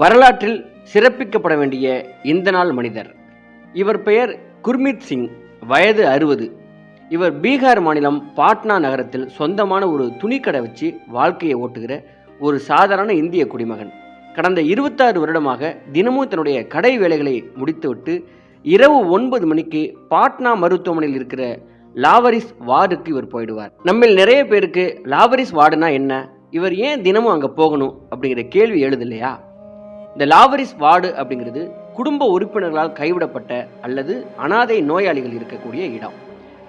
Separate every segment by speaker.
Speaker 1: வரலாற்றில் சிறப்பிக்கப்பட வேண்டிய இந்த நாள் மனிதர். இவர் பெயர் குர்மீத் சிங், வயது 60. இவர் பீகார் மாநிலம் பாட்னா நகரத்தில் சொந்தமான ஒரு துணிக்கடை வச்சு வாழ்க்கையை ஓட்டுகிற ஒரு சாதாரண இந்திய குடிமகன். கடந்த 26 வருடமாக தினமும் தன்னுடைய கடை வேலைகளை முடித்துவிட்டு இரவு 9 மணிக்கு பாட்னா மருத்துவமனையில் இருக்கிற லாவரிஸ் வார்டுக்கு இவர் போயிடுவார். நம்மில் நிறைய பேருக்கு லாவரிஸ் வார்டுனா என்ன, இவர் ஏன் தினமும் அங்கே போகணும் அப்படிங்கிற கேள்வி எழுது இல்லையா? இந்த லாவரிஸ் வார்டு அப்படிங்கிறது குடும்ப உறுப்பினர்களால் கைவிடப்பட்ட அல்லது அனாதை நோயாளிகள் இருக்கக்கூடிய இடம்.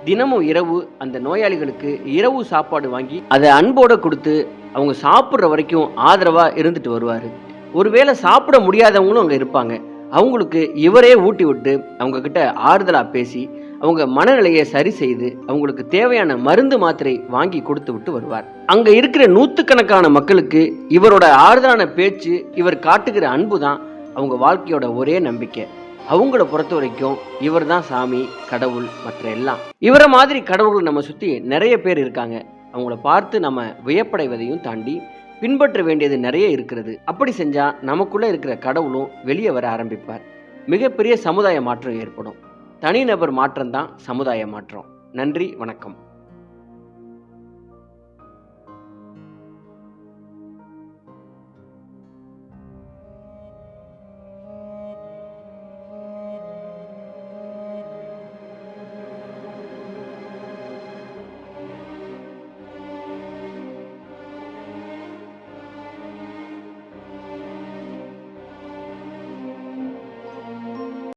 Speaker 1: தினமும் இரவு அந்த நோயாளிகளுக்கு இரவு சாப்பாடு வாங்கி அதை அன்போடு கொடுத்து அவங்க சாப்பிட்ற வரைக்கும் ஆதரவாக இருந்துட்டு வருவார். ஒருவேளை சாப்பிட முடியாதவங்களும் அங்கே இருப்பாங்க. அவங்களுக்கு இவரே ஊட்டி விட்டு அவங்க கிட்ட ஆறுதலாக பேசி அவங்க மனநிலையை சரி செய்து அவங்களுக்கு தேவையான மருந்து மாத்திரை வாங்கி கொடுத்து விட்டு வருவார். அங்க இருக்கிற நூற்றுக்கணக்கான மக்களுக்கு இவரோட ஆறுதலான பேச்சு, இவர் காட்டுகிற அன்பு தான் அவங்க வாழ்க்கையோட ஒரே நம்பிக்கை. அவங்கள பொறுத்த வரைக்கும் இவர் தான் சாமி, கடவுள், மற்ற எல்லாம். இவரை மாதிரி கடவுள்கள் நம்ம சுற்றி நிறைய பேர் இருக்காங்க. அவங்கள பார்த்து நம்ம வியப்படைவதையும் தாண்டி பின்பற்ற வேண்டியது நிறைய இருக்கிறது. அப்படி செஞ்சா நமக்குள்ள இருக்கிற கடவுளும் வெளியே வர ஆரம்பிப்பார். மிகப்பெரிய சமுதாய மாற்றம் ஏற்படும். தனிநபர் மாற்றம் தான் சமுதாய மாற்றம். நன்றி, வணக்கம்.